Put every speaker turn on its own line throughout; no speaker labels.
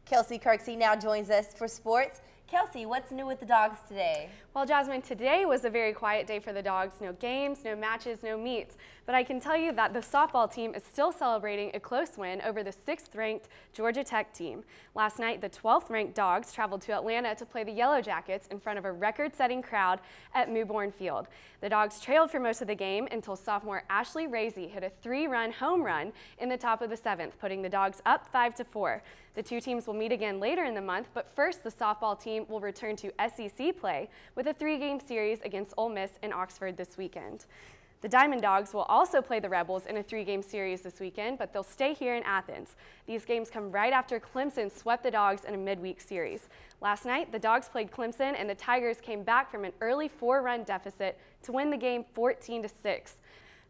Kelsey Kirksey now joins us for sports. Kelsey, what's new with the Dogs today?
Well, Jasmine, today was a very quiet day for the Dogs. No games, no matches, no meets. But I can tell you that the softball team is still celebrating a close win over the 6th-ranked Georgia Tech team. Last night, the 12th-ranked Dogs traveled to Atlanta to play the Yellow Jackets in front of a record-setting crowd at Mewborn Field. The Dogs trailed for most of the game until sophomore Ashley Razy hit a 3-run home run in the top of the 7th, putting the Dogs up 5-4. The two teams will meet again later in the month, but first the softball team will return to SEC play with a 3-game series against Ole Miss in Oxford this weekend. The Diamond Dogs will also play the Rebels in a 3-game series this weekend, but they'll stay here in Athens. These games come right after Clemson swept the Dogs in a midweek series. Last night, the Dogs played Clemson, and the Tigers came back from an early 4-run deficit to win the game 14-6.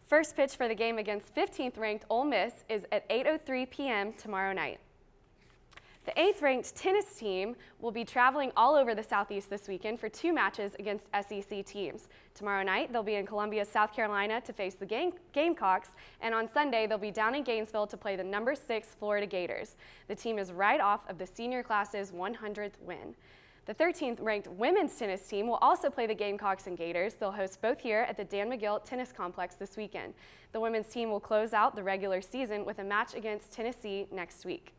First pitch for the game against 15th-ranked Ole Miss is at 8:03 p.m. tomorrow night. The 8th-ranked tennis team will be traveling all over the Southeast this weekend for 2 matches against SEC teams. Tomorrow night, they'll be in Columbia, South Carolina to face the Gamecocks, and on Sunday, they'll be down in Gainesville to play the number 6 Florida Gators. The team is right off of the senior class's 100th win. The 13th-ranked women's tennis team will also play the Gamecocks and Gators. They'll host both here at the Dan McGill Tennis Complex this weekend. The women's team will close out the regular season with a match against Tennessee next week.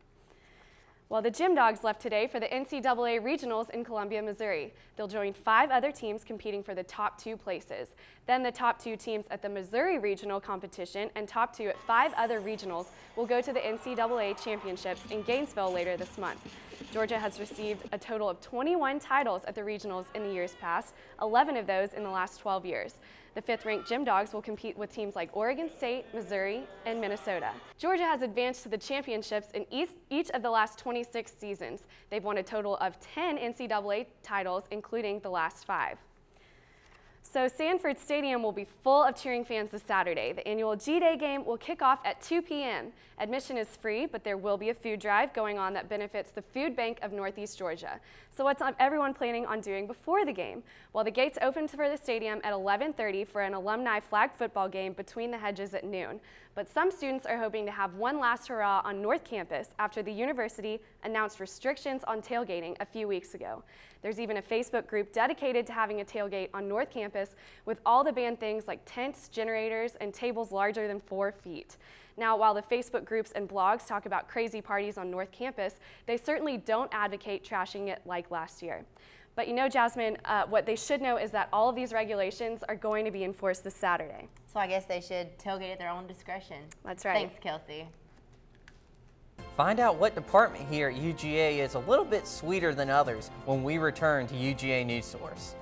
Well, the Gym Dogs left today for the NCAA Regionals in Columbia, Missouri. They'll join 5 other teams competing for the top 2 places. Then the top 2 teams at the Missouri Regional competition and top 2 at 5 other regionals will go to the NCAA Championships in Gainesville later this month. Georgia has received a total of 21 titles at the regionals in the years past, 11 of those in the last 12 years. The 5th-ranked Gym Dogs will compete with teams like Oregon State, Missouri, and Minnesota. Georgia has advanced to the championships in each of the last 26 seasons. They've won a total of 10 NCAA titles, including the last 5. So Sanford Stadium will be full of cheering fans this Saturday. The annual G-Day game will kick off at 2 p.m. Admission is free, but there will be a food drive going on that benefits the Food Bank of Northeast Georgia. So what's everyone planning on doing before the game? Well, the gates open for the stadium at 11:30 for an alumni flag football game between the hedges at noon. But some students are hoping to have one last hurrah on North Campus after the university announced restrictions on tailgating a few weeks ago. There's even a Facebook group dedicated to having a tailgate on North Campus with all the banned things like tents, generators, and tables larger than 4 feet. Now, while the Facebook groups and blogs talk about crazy parties on North Campus, they certainly don't advocate trashing it like last year. But you know, Jasmine, what they should know is that all of these regulations are going to be enforced this Saturday.
So I guess they should tailgate at their own discretion.
That's right.
Thanks, Kelsey.
Find out what department here at UGA is a little bit sweeter than others when we return to UGA News Source.